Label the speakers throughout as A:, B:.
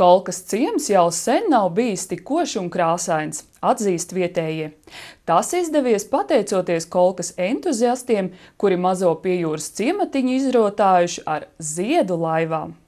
A: Kolkas ciems jau sen nav bijis tik košs un krāsains, atzīst vietējie. Tas izdevies pateicoties Kolkas entuziastiem, kuri mazo piejūras ciematiņu izrotājuši ar ziedu laivām.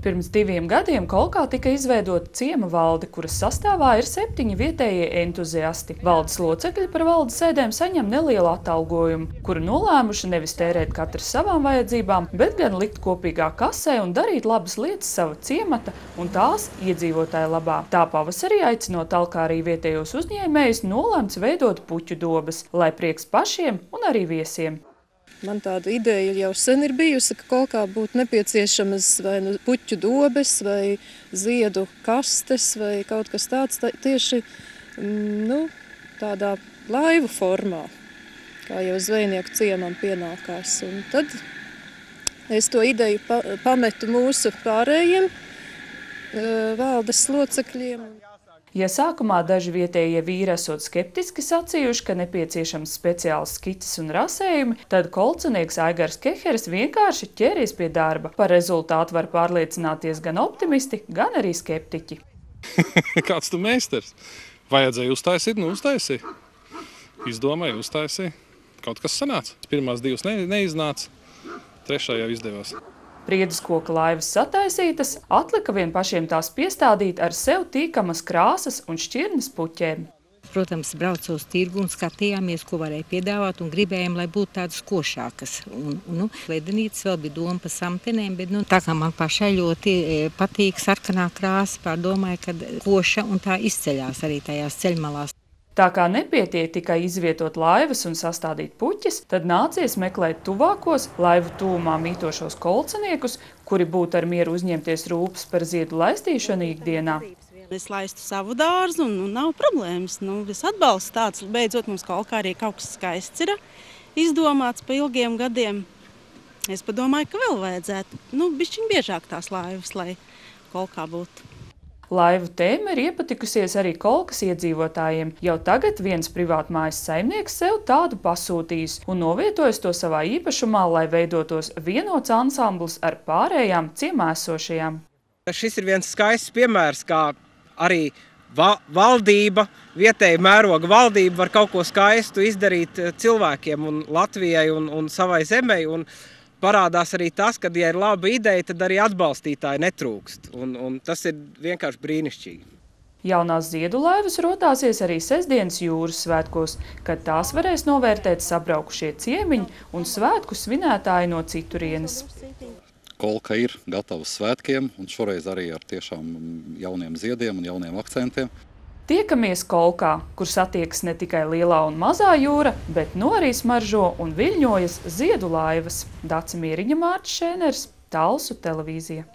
A: Pirms 2 gadiem Kolkā tika izveidota ciema valde, kuras sastāvā ir 7 vietējie entuziasti. Valdes locekļi par valdes sēdēm saņem nelielu atalgojumu, kuru nolēmuši nevis tērēt katrs savām vajadzībām, bet gan likt kopīgā kasē un darīt labas lietas sava ciemata un tās iedzīvotāju labā. Tā pavasarī, aicinot talkā arī vietējos uzņēmējus, nolemts veidot puķu dobas, lai prieks pašiem un arī viesiem.
B: Man tāda ideja jau sen ir bijusi, ka Kolkā būtu nepieciešamas vai nu puķu dobes, vai ziedu kastes, vai kaut kas tāds tieši tādā laivu formā, kā jau zvejnieku ciemam pienākās. Un tad es to ideju pametu mūsu pārējiem valdes locekļiem.
A: Ja sākumā daži vietējie vīri esot skeptiski sacījuši, ka nepieciešams speciāls skices un rasējumi, tad kolcenieks Aigars Keheris vienkārši ķēries pie darba. Par rezultātu var pārliecināties gan optimisti, gan arī skeptiķi.
C: Kāds tu meistars? Vajadzēja uztaisīt, uztaisīja. Izdomāja, uztaisīja. Kaut kas sanāca. Pirmās 2 neiznāca, 3. jau izdevās.
A: Priedes koka laivas sataisītas, atlika vien pašiem tās piestādīt ar sev tīkamas krāsas un šķirnes puķēm.
D: Protams, braucu uz tirgu un skatījāmies, ko varēja piedāvāt un gribējām, lai būtu tādas košākas. Ledenītes vēl bija doma par samtenēm, bet tā kā man pašai ļoti patīk sarkanā krāsa, pārdomāju, ka koša un tā izceļās arī tajās ceļmalās.
A: Tā kā nepietiek tikai izvietot laivas un sastādīt puķes, tad nācies meklēt tuvākos laivu tūmā mītošos kolceniekus, kuri būtu ar mieru uzņemties rūpes par ziedu laistīšanu ikdienā.
E: Es laistu savu dārzu un nav problēmas. Es atbalstu tāds, beidzot mums Kolkā arī kaut kas skaists ir izdomāts pa ilgiem gadiem. Es padomāju, ka vēl vajadzētu, bišķiņ biežāk tās laivas, lai Kolkā būtu.
A: Laivu tēma ir iepatikusies arī Kolkas iedzīvotājiem. Jau tagad viens privātmājas saimnieks sev tādu pasūtījis un novietojis to savā īpašumā, lai veidotos vienots ansambls ar pārējām ciemā esošajām.
F: Šis ir viens skaists piemērs, kā arī valdība, vietēja mēroga valdība var kaut ko skaistu izdarīt cilvēkiem un Latvijai un savai zemei. Un parādās arī tas, ka, ja ir laba ideja, tad arī atbalstītāji netrūkst. Un tas ir vienkārši brīnišķīgi.
A: Jaunās ziedu laivas rotāsies arī sestdienas jūras svētkos, kad tās varēs novērtēt sabraukušie ciemiņi un svētku svinētāji no citurienes.
G: Kolka ir gatava svētkiem un šoreiz arī ar tiešām jauniem ziediem un jauniem akcentiem.
A: Tiekamies Kolkā, kur satiekas ne tikai lielā un mazā jūra, bet arī smaržo un viļņojas ziedu laivas. Dace Mieriņa, Mārcis Šēners, Talsu televīzija.